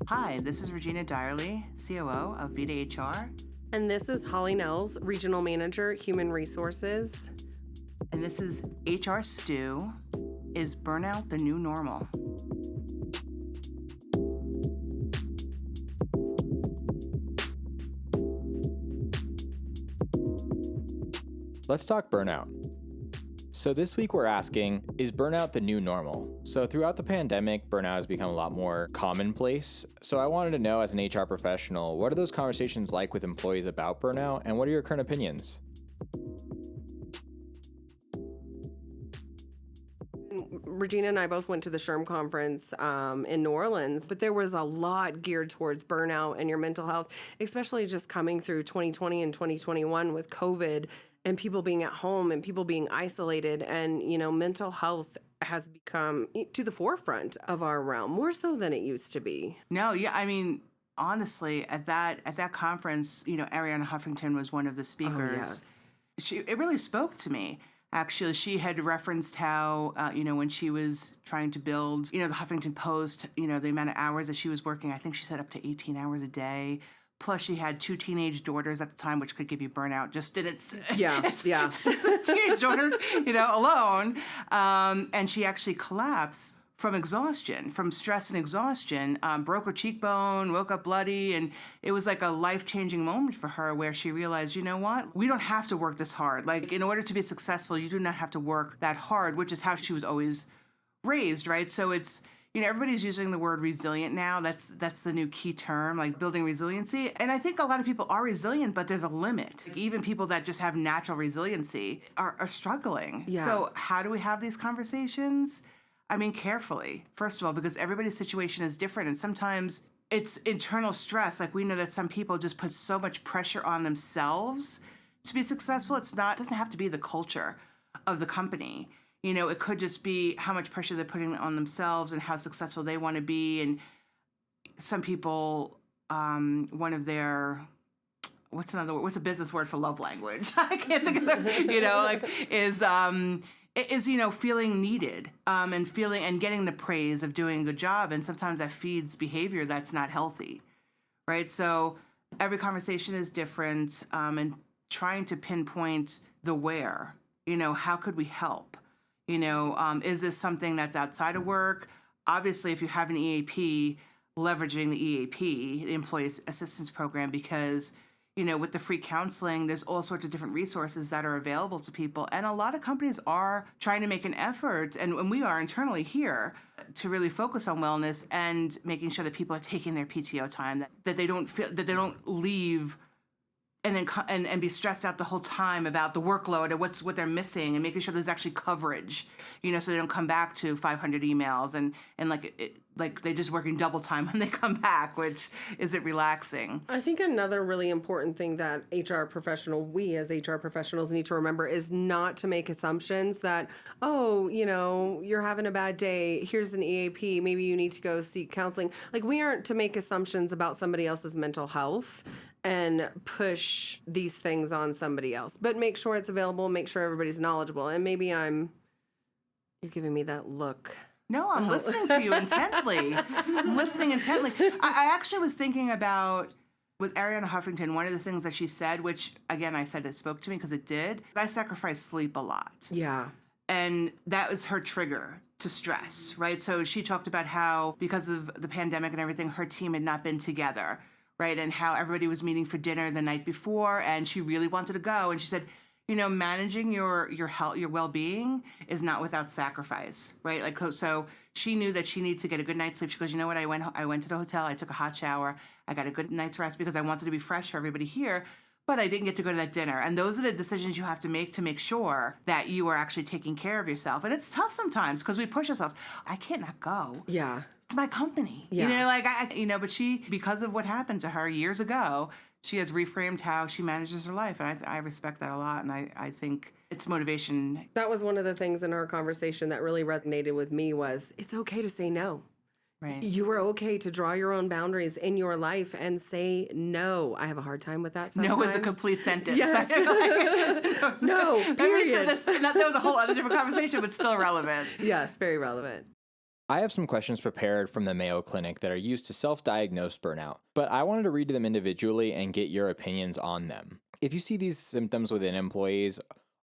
Hi, this is Regina Direly, COO of Vita HR. And this is Holly Nels, Regional Manager, Human Resources. And this is HR Stew. Is burnout the new normal? Let's talk burnout. So this week we're asking, is burnout the new normal? So throughout the pandemic, burnout has become a lot more commonplace. So I wanted to know, as an HR professional, what are those conversations like with employees about burnout, and what are your current opinions? Regina and I both went to the SHRM conference in New Orleans, but there was a lot geared towards burnout and your mental health, especially just coming through 2020 and 2021 with COVID and people being at home and people being isolated. And, mental health has become to the forefront of our realm, more so than it used to be. No, yeah, I mean, honestly, at that conference, Ariana Huffington was one of the speakers. Oh, yes. It really spoke to me. Actually, she had referenced how, when she was trying to build, the Huffington Post, the amount of hours that she was working, I think she said up to 18 hours a day. Plus, she had 2 teenage daughters at the time, which could give you burnout just in its teenage daughters, alone. And she actually collapsed from exhaustion, from stress and exhaustion, broke her cheekbone, woke up bloody, and it was like a life-changing moment for her where she realized, you know what? We don't have to work this hard. Like, in order to be successful, you do not have to work that hard, which is how she was always raised, right? So it's, everybody's using the word resilient now. That's the new key term, like building resiliency. And I think a lot of people are resilient, but there's a limit. Like, even people that just have natural resiliency are struggling. Yeah. So how do we have these conversations? I mean, carefully, first of all, because everybody's situation is different. And sometimes it's internal stress. Like, we know that some people just put so much pressure on themselves to be successful. It doesn't have to be the culture of the company. It could just be how much pressure they're putting on themselves and how successful they want to be. And some people, one of their, what's a business word for love language? I can't think of that, is feeling needed, and getting the praise of doing a good job. And sometimes that feeds behavior that's not healthy, right? So every conversation is different, and trying to pinpoint the where, how could we help? Is this something that's outside of work? Obviously, if you have an EAP, leveraging the EAP, the Employee Assistance Program, because with the free counseling, there's all sorts of different resources that are available to people. And a lot of companies are trying to make an effort, and we are internally here, to really focus on wellness and making sure that people are taking their PTO time, that they don't leave and then and be stressed out the whole time about the workload and what they're missing, and making sure there's actually coverage, so they don't come back to 500 emails and like they're just working double time when they come back, which isn't relaxing. I think another really important thing that we as HR professionals need to remember is not to make assumptions that, you're having a bad day, here's an EAP, maybe you need to go seek counseling. Like, we aren't to make assumptions about somebody else's mental health and push these things on somebody else, but make sure it's available, make sure everybody's knowledgeable. And maybe you're giving me that look. No, I'm listening to you intently. I'm listening intently. I actually was thinking about, with Ariana Huffington, one of the things that she said, which, again, I said it spoke to me because it did. I sacrifice sleep a lot. Yeah. And that was her trigger to stress, right? So she talked about how, because of the pandemic and everything, her team had not been together, right? And how everybody was meeting for dinner the night before, and she really wanted to go. And she said, managing your health, your well-being is not without sacrifice, right? Like, so she knew that she needed to get a good night's sleep. She goes, you know what? I went to the hotel. I took a hot shower. I got a good night's rest because I wanted to be fresh for everybody here, but I didn't get to go to that dinner. And those are the decisions you have to make sure that you are actually taking care of yourself. And it's tough sometimes because we push ourselves. I can't not go. Yeah. It's my company. Yeah. But she, because of what happened to her years ago, she has reframed how she manages her life. And I respect that a lot. And I think it's motivation. That was one of the things in our conversation that really resonated with me was it's okay to say no. Right. You are okay to draw your own boundaries in your life and say no. I have a hard time with that sometimes. No is a complete sentence. Yes. No, period. That was a whole other different conversation, but still relevant. Yes, very relevant. I have some questions prepared from the Mayo Clinic that are used to self-diagnose burnout, but I wanted to read them individually and get your opinions on them. If you see these symptoms within employees,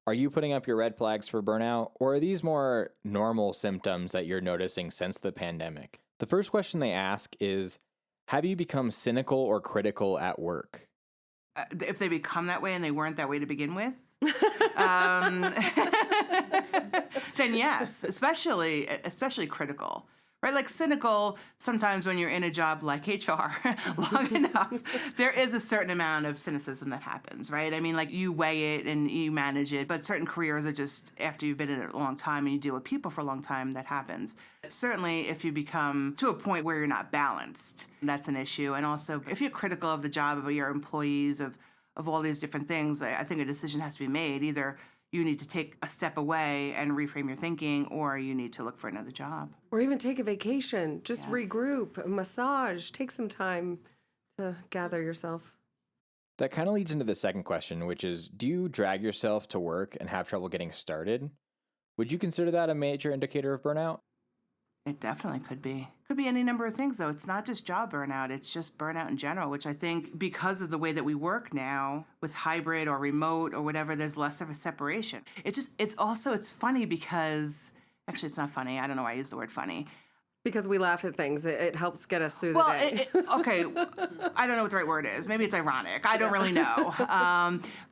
are you putting up your red flags for burnout, or are these more normal symptoms that you're noticing since the pandemic? The first question they ask is, have you become cynical or critical at work? If they become that way and they weren't that way to begin with, um, then yes, especially critical, right? Like cynical, sometimes when you're in a job like HR long enough, there is a certain amount of cynicism that happens, right? I mean, like you weigh it and you manage it, but certain careers are just, after you've been in it a long time and you deal with people for a long time, that happens. Certainly, if you become to a point where you're not balanced, that's an issue. And also, if you're critical of the job, of your employees, of all these different things, I think a decision has to be made. Either you need to take a step away and reframe your thinking, or you need to look for another job. Or even take a vacation, just Yes. regroup, a massage, take some time to gather yourself. That kind of leads into the second question, which is, do you drag yourself to work and have trouble getting started? Would you consider that a major indicator of burnout? It definitely could be. Could be any number of things, though. It's not just job burnout. It's just burnout in general, which I think because of the way that we work now with hybrid or remote or whatever, there's less of a separation. It's funny because, actually, it's not funny. I don't know why I use the word funny. Because we laugh at things. It helps get us through the Well, day. okay, I don't know what the right word is. Maybe it's ironic. I don't really know.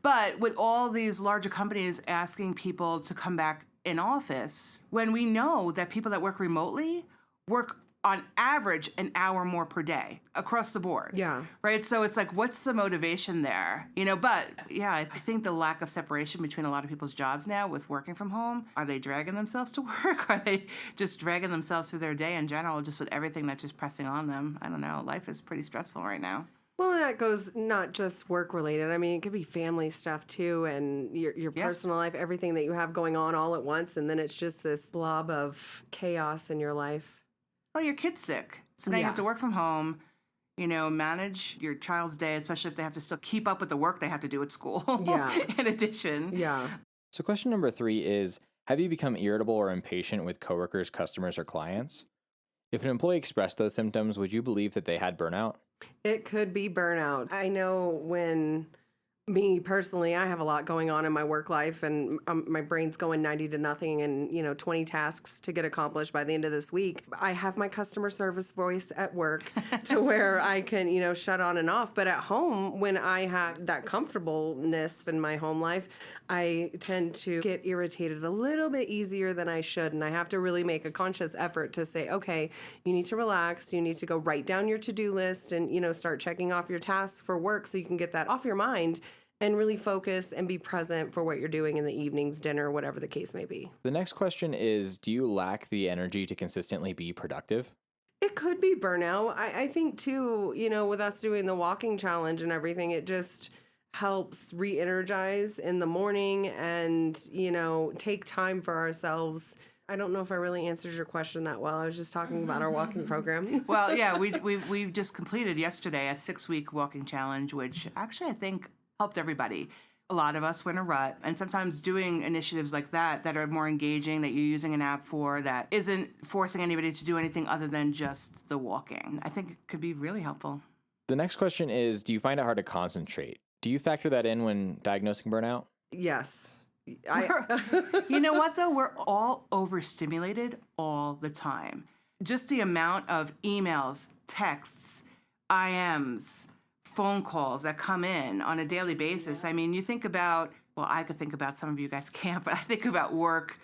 But with all these larger companies asking people to come back in office, when we know that people that work remotely work on average an hour more per day across the board. Yeah. Right? So it's like, what's the motivation there? But yeah, I think the lack of separation between a lot of people's jobs now with working from home, are they dragging themselves to work? Are they just dragging themselves through their day in general, just with everything that's just pressing on them? I don't know. Life is pretty stressful right now. Well, that goes not just work related. I mean, it could be family stuff too, and your personal life, everything that you have going on all at once, and then it's just this blob of chaos in your life. Well, your kid's sick, so now you have to work from home, manage your child's day, especially if they have to still keep up with the work they have to do at school. Yeah. In addition. Yeah. So question number 3 is, have you become irritable or impatient with coworkers, customers, or clients? If an employee expressed those symptoms, would you believe that they had burnout? It could be burnout. I know when me personally, I have a lot going on in my work life, and my brain's going 90 to nothing and 20 tasks to get accomplished by the end of this week. I have my customer service voice at work to where I can shut on and off. But at home, when I have that comfortableness in my home life, I tend to get irritated a little bit easier than I should. And I have to really make a conscious effort to say, okay, you need to relax. You need to go write down your to-do list and, start checking off your tasks for work so you can get that off your mind and really focus and be present for what you're doing in the evenings, dinner, whatever the case may be. The next question is, do you lack the energy to consistently be productive? It could be burnout. I think too, with us doing the walking challenge and everything, it just helps re-energize in the morning and, take time for ourselves. I don't know if I really answered your question that well. I was just talking about our walking program. Well, yeah, we just completed yesterday a 6-week walking challenge, which actually I think helped everybody. A lot of us were in a rut, and sometimes doing initiatives like that are more engaging, that you're using an app for, that isn't forcing anybody to do anything other than just the walking, I think it could be really helpful. The next question is, do you find it hard to concentrate? Do you factor that in when diagnosing burnout? Yes. You know what, though? We're all overstimulated all the time. Just the amount of emails, texts, IMs, phone calls that come in on a daily basis. I mean, you think about, well, I could think about, some of you guys can't, but I think about work,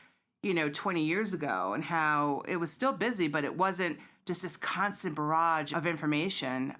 20 years ago and how it was still busy, but it wasn't just this constant barrage of information.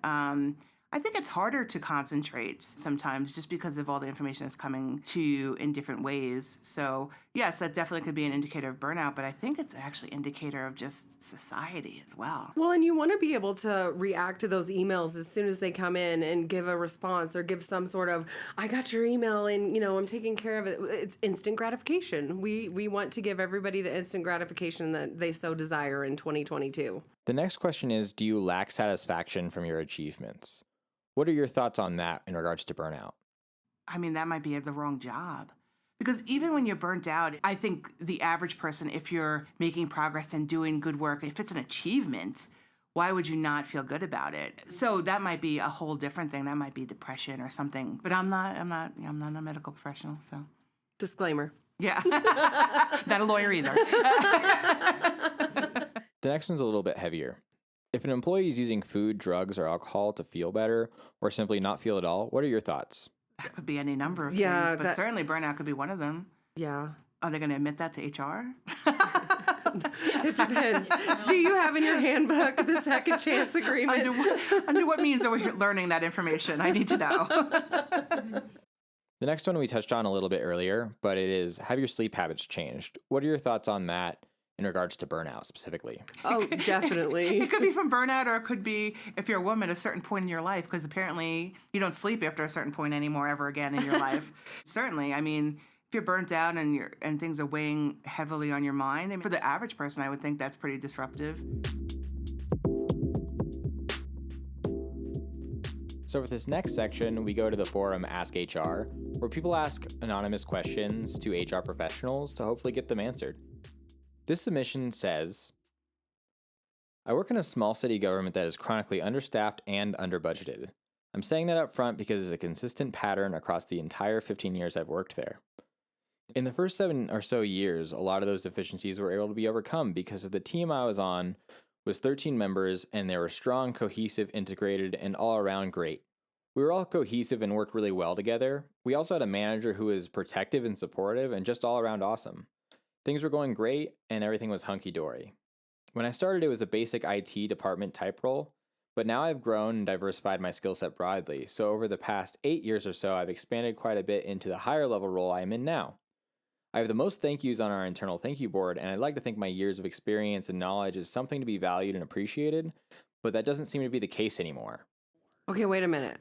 I think it's harder to concentrate sometimes just because of all the information that's coming to you in different ways. So yes, that definitely could be an indicator of burnout, but I think it's actually an indicator of just society as well. Well, and you want to be able to react to those emails as soon as they come in and give a response or give some sort of, I got your email and, I'm taking care of it. It's instant gratification. We want to give everybody the instant gratification that they so desire in 2022. The next question is, do you lack satisfaction from your achievements? What are your thoughts on that in regards to burnout? I mean, that might be the wrong job. Because even when you're burnt out, I think the average person, if you're making progress and doing good work, if it's an achievement, why would you not feel good about it? So that might be a whole different thing. That might be depression or something. But I'm not a medical professional, so. Disclaimer. Yeah. Not a lawyer either. The next one's a little bit heavier. If an employee is using food, drugs, or alcohol to feel better or simply not feel at all, what are your thoughts? That could be any number of Yeah, things, but certainly burnout could be one of them. Yeah. Are they going to admit that to HR? It depends. Do you have in your handbook the second chance agreement? Under what means are we learning that information? I need to know. The next one we touched on a little bit earlier, but it is, have your sleep habits changed? What are your thoughts on that in regards to burnout specifically? Oh, definitely. It could be from burnout, or it could be if you're a woman at a certain point in your life, because apparently you don't sleep after a certain point anymore ever again in your life. Certainly, I mean, if you're burnt out and things are weighing heavily on your mind, I mean, for the average person, I would think that's pretty disruptive. So for this next section, we go to the forum Ask HR, where people ask anonymous questions to HR professionals to hopefully get them answered. This submission says, I work in a small city government that is chronically understaffed and underbudgeted. I'm saying that up front because it's a consistent pattern across the entire 15 years I've worked there. In the first 7 or so years, a lot of those deficiencies were able to be overcome because of the team I was on was 13 members, and they were strong, cohesive, integrated, and all around great. We were all cohesive and worked really well together. We also had a manager who was protective and supportive and just all around awesome. Things were going great, and everything was hunky-dory. When I started, it was a basic IT department type role, but now I've grown and diversified my skill set broadly, so over the past 8 years or so, I've expanded quite a bit into the higher level role I am in now. I have the most thank yous on our internal thank you board, and I'd like to think my years of experience and knowledge is something to be valued and appreciated, but that doesn't seem to be the case anymore. Okay, wait a minute.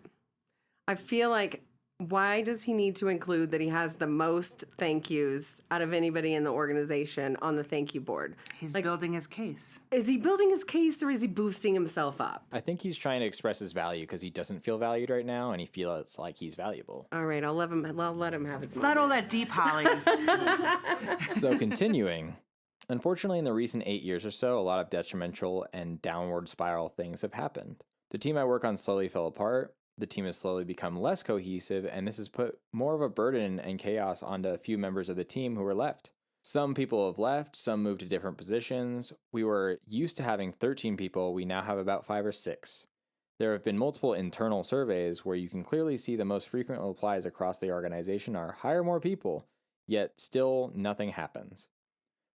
I feel like, why does he need to include that he has the most thank yous out of anybody in the organization on the thank you board? He's building his case. Is he building his case, or is he boosting himself up? I think he's trying to express his value because he doesn't feel valued right now, and he feels like he's valuable. All right, I'll let him have his It's not all that deep, Holly. So continuing, unfortunately in the recent 8 years or so, a lot of detrimental and downward spiral things have happened. The team I work on slowly fell apart. The team has slowly become less cohesive, and this has put more of a burden and chaos onto a few members of the team who were left. Some people have left, some moved to different positions. We were used to having 13 people, we now have about 5 or 6. There have been multiple internal surveys where you can clearly see the most frequent replies across the organization are hire more people, yet still nothing happens.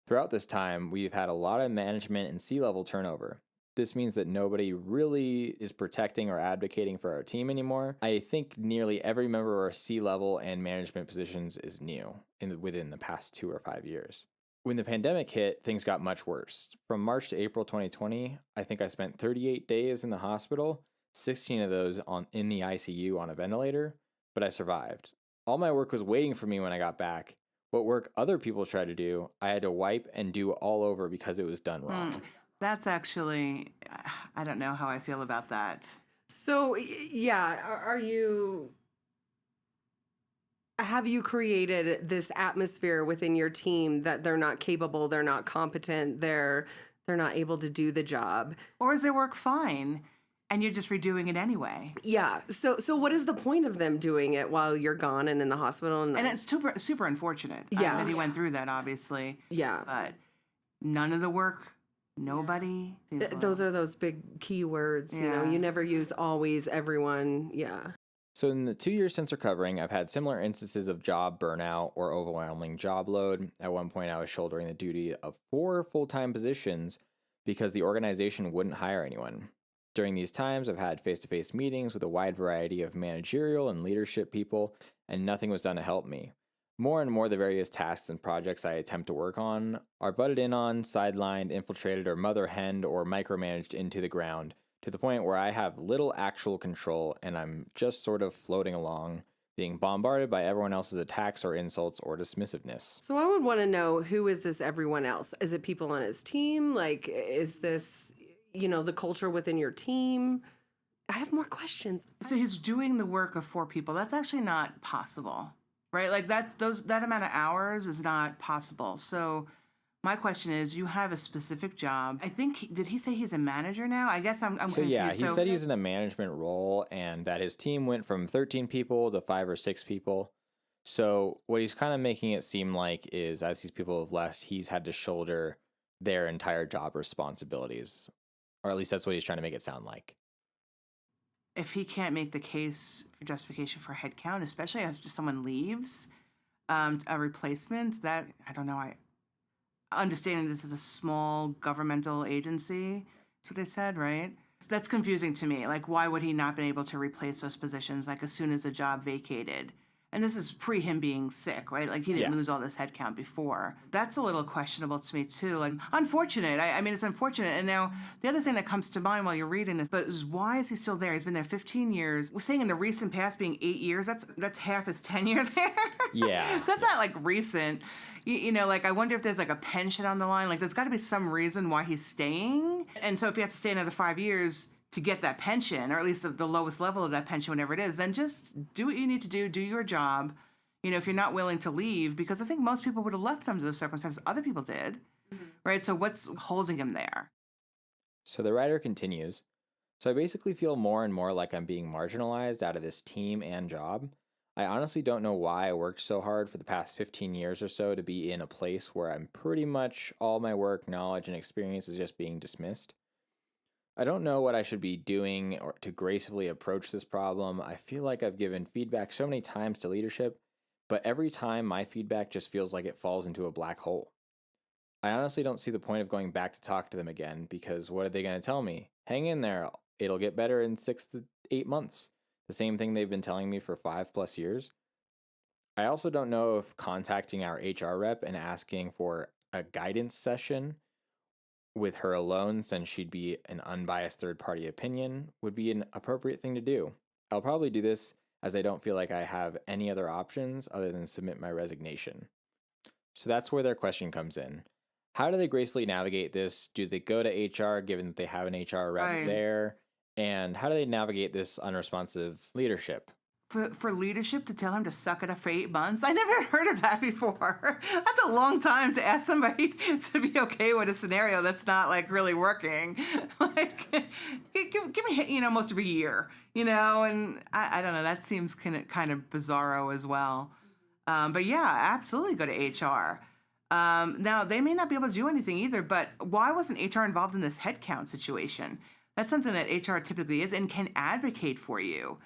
Throughout this time, we've had a lot of management and C-level turnover. This means that nobody really is protecting or advocating for our team anymore. I think nearly every member of our C-level and management positions is new within the past 2 or 5 years. When the pandemic hit, things got much worse. From March to April 2020, I think I spent 38 days in the hospital, 16 of those in the ICU on a ventilator, but I survived. All my work was waiting for me when I got back. What work other people tried to do, I had to wipe and do all over because it was done wrong. That's actually, I don't know how I feel about that. So, yeah, have you created this atmosphere within your team that they're not capable, they're not competent, they're not able to do the job? Or is their work fine and you're just redoing it anyway? Yeah. So what is the point of them doing it while you're gone and in the hospital? And it's super unfortunate. Yeah. That he went through that, obviously. Yeah. But none of the work, nobody. Those are those big keywords, you know, you never use always, everyone. Yeah. So in the 2 years since recovering, I've had similar instances of job burnout or overwhelming job load. At one point, I was shouldering the duty of 4 full-time positions because the organization wouldn't hire anyone. During these times, I've had face-to-face meetings with a wide variety of managerial and leadership people, and nothing was done to help me. More and more, the various tasks and projects I attempt to work on are butted in on, sidelined, infiltrated, or mother-henned or micromanaged into the ground, to the point where I have little actual control and I'm just sort of floating along, being bombarded by everyone else's attacks or insults or dismissiveness. So I would want to know, who is this everyone else? Is it people on his team? Like, is this, you know, the culture within your team? I have more questions. So he's doing the work of 4 people. That's actually not possible right? Like that amount of hours is not possible. So my question is, you have a specific job. I think did he say he's a manager now? I guess I'm So confused. yeah, he said he's in a management role and that his team went from 13 people to 5 or 6 people. So what he's kind of making it seem like is as these people have left, he's had to shoulder their entire job responsibilities. Or at least that's what he's trying to make it sound like. if he can't make the case for justification for headcount, especially as someone leaves, a replacement, that I don't know. I understanding this is a small governmental agency. That's what they said, right? That's confusing to me. Like, why would he not been able to replace those positions like as soon as the job vacated? And this is pre him being sick, right? Like he didn't lose all this headcount before. That's a little questionable to me too. Like unfortunate. I mean, it's unfortunate. And now the other thing that comes to mind while you're reading this, but is why is he still there? He's been there 15 years. We're saying in the recent past being 8 years. That's half his tenure there. Yeah. So that's not like recent. You know, like I wonder if there's like a pension on the line. Like there's got to be some reason why he's staying. And so if he has to stay another 5 years to get that pension, or at least the lowest level of that pension, whatever it is, then just do what you need to do your job. You know, if you're not willing to leave, because I think most people would have left under those circumstances. Other people did, right? So what's holding him there? So the writer continues. So I basically feel more and more like I'm being marginalized out of this team and job. I honestly don't know why I worked so hard for the past 15 years or so to be in a place where I'm pretty much all my work, knowledge, and experience is just being dismissed. I don't know what I should be doing or to gracefully approach this problem. I feel like I've given feedback so many times to leadership, but every time my feedback just feels like it falls into a black hole. I honestly don't see the point of going back to talk to them again because what are they going to tell me? Hang in there. It'll get better in 6 to 8 months. The same thing they've been telling me for 5+ years. I also don't know if contacting our HR rep and asking for a guidance session with her alone, since she'd be an unbiased third-party opinion, would be an appropriate thing to do. I'll probably do this as I don't feel like I have any other options other than submit my resignation. So that's where their question comes in. How do they gracefully navigate this? Do they go to HR given that they have an HR rep there? And how do they navigate this unresponsive leadership? For leadership to tell him to suck it up for 8 months? I never heard of that before. That's a long time to ask somebody to be okay with a scenario that's not like really working. Like, give me, you know, most of a year, you know, and I don't know, that seems kind of bizarro as well. But yeah, absolutely go to HR. Now, they may not be able to do anything either, but why wasn't HR involved in this headcount situation? That's something that HR typically is and can advocate for you.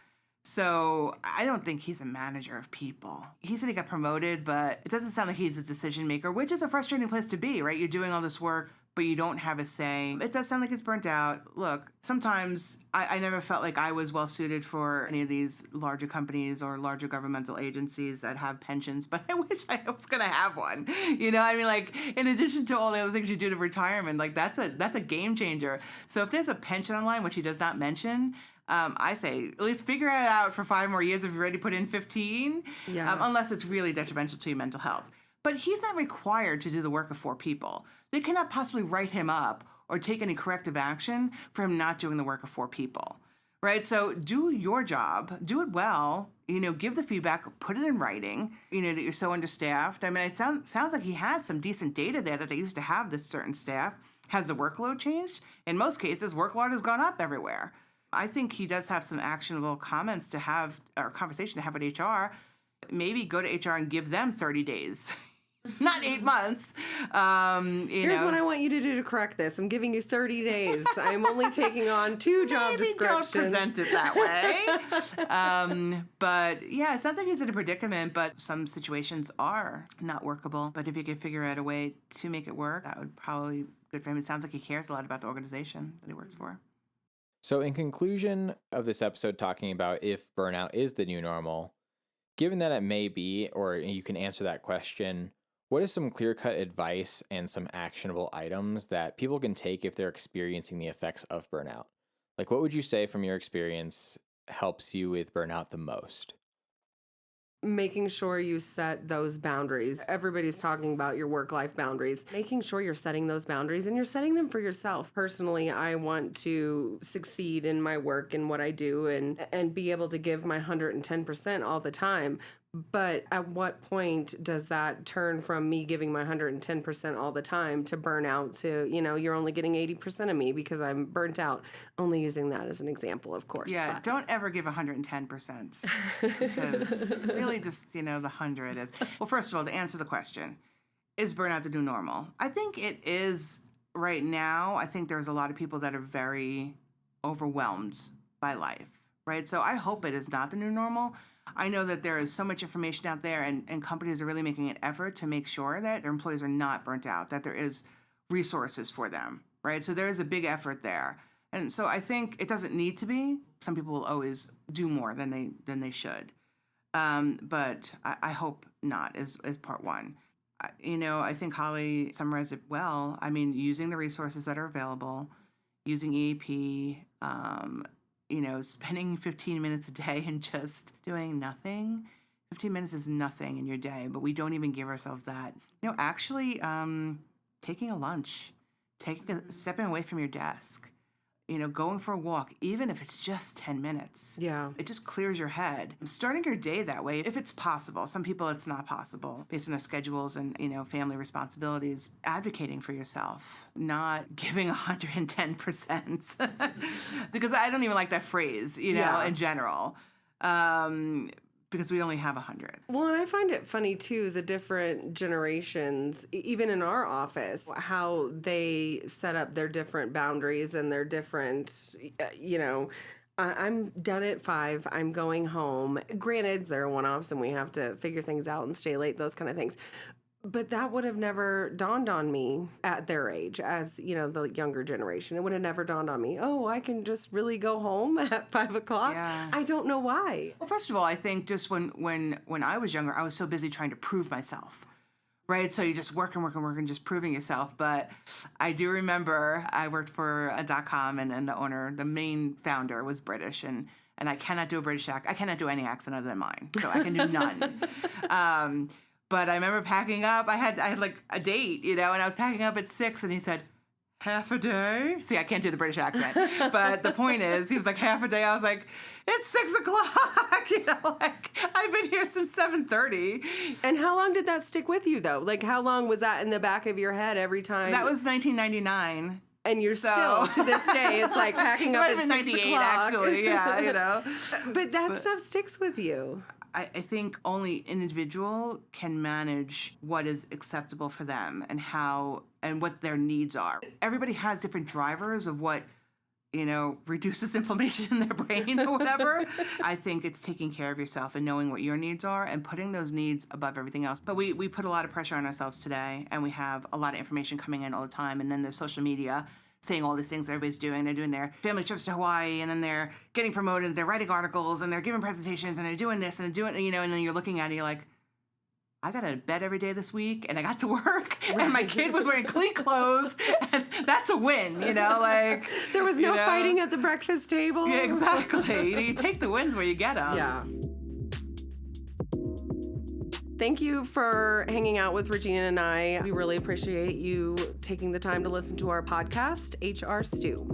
So I don't think he's a manager of people. He said he got promoted, but it doesn't sound like he's a decision maker, which is a frustrating place to be, right? You're doing all this work, but you don't have a say. It does sound like he's burnt out. Look, sometimes I never felt like I was well suited for any of these larger companies or larger governmental agencies that have pensions, but I wish I was going to have one. You know, I mean, like, in addition to all the other things you do to retirement, like that's a game changer. So if there's a pension online, which he does not mention, I say at least figure it out for 5 more years if you're ready to put in 15, unless it's really detrimental to your mental health. But he's not required to do the work of 4 people. They cannot possibly write him up or take any corrective action for him not doing the work of 4 people, right? So do your job, do it well, you know, give the feedback, put it in writing, you know, that you're so understaffed. I mean, it sounds like he has some decent data there that they used to have this certain staff. Has the workload changed? In most cases, workload has gone up everywhere. I think he does have some actionable comments to have, or conversation to have with HR. Maybe go to HR and give them 30 days, not 8 months. Here's what I want you to do to correct this. I'm giving you 30 days. I'm only taking on 2 job descriptions. Don't present it that way. But yeah, it sounds like he's in a predicament, but some situations are not workable. But if you could figure out a way to make it work, that would probably be good for him. It sounds like he cares a lot about the organization that he works for. So in conclusion of this episode talking about if burnout is the new normal, given that it may be, or you can answer that question, what is some clear-cut advice and some actionable items that people can take if they're experiencing the effects of burnout? Like, what would you say from your experience helps you with burnout the most? Making sure you set those boundaries. Everybody's talking about your work-life boundaries. Making sure you're setting those boundaries and you're setting them for yourself. Personally, I want to succeed in my work and what I do and be able to give my 110% all the time. But at what point does that turn from me giving my 110% all the time to burnout to, you're only getting 80% of me because I'm burnt out? Only using that as an example, of course. Yeah, but. don't ever give 110% because really just, the 100 is. Well, first of all, to answer the question, is burnout the new normal? I think it is right now. I think there's a lot of people that are very overwhelmed by life, right? So I hope it is not the new normal. I know that there is so much information out there and companies are really making an effort to make sure that their employees are not burnt out, that there is resources for them, right? So there is a big effort there. And so I think it doesn't need to be. Some people will always do more than they should. But I hope not is part one. I think Holly summarized it well. I mean, using the resources that are available, using EAP, spending 15 minutes a day and just doing nothing. 15 minutes is nothing in your day, but we don't even give ourselves that. Actually taking a lunch, stepping away from your desk, going for a walk, even if it's just 10 minutes. Yeah. It just clears your head. Starting your day that way, if it's possible. Some people it's not possible based on their schedules and, family responsibilities. Advocating for yourself, not giving 110%. Because I don't even like that phrase, in general. Because we only have 100. Well, and I find it funny, too, the different generations, even in our office, how they set up their different boundaries and their different, I'm done at 5, I'm going home. Granted, there are one-offs and we have to figure things out and stay late, those kind of things. But that would have never dawned on me at their age as, the younger generation. It would have never dawned on me, I can just really go home at 5 o'clock. Yeah. I don't know why. Well, first of all, I think just when I was younger, I was so busy trying to prove myself, right? So you just work, just proving yourself. But I do remember I worked for a .com and the owner, the main founder was British and I cannot do a British accent. I cannot do any accent other than mine. So I can do none. But I remember packing up. I had like a date, and I was packing up at 6, and he said, half a day? See, I can't do the British accent. But the point is, he was like, half a day. I was like, it's 6 o'clock. I've been here since 7:30. And how long did that stick with you, though? Like, how long was that in the back of your head every time? That was 1999. And you're still, to this day, it's like packing up at 6 98, o'clock. actually, yeah, But that stuff sticks with you. I think only an individual can manage what is acceptable for them and what their needs are. Everybody has different drivers of what, reduces inflammation in their brain or whatever. I think it's taking care of yourself and knowing what your needs are and putting those needs above everything else. But we put a lot of pressure on ourselves today, and we have a lot of information coming in all the time. And then there's social media saying all these things that everybody's doing. They're doing their family trips to Hawaii, and then they're getting promoted, they're writing articles, and they're giving presentations, and they're doing this, and they're doing, and then you're looking at it, you're like, I got out of bed every day this week, and I got to work, and my kid was wearing clean clothes, and that's a win, There was no fighting at the breakfast table. Yeah, exactly. You take the wins where you get them. Yeah. Thank you for hanging out with Regina and I. We really appreciate you taking the time to listen to our podcast, HR Stew.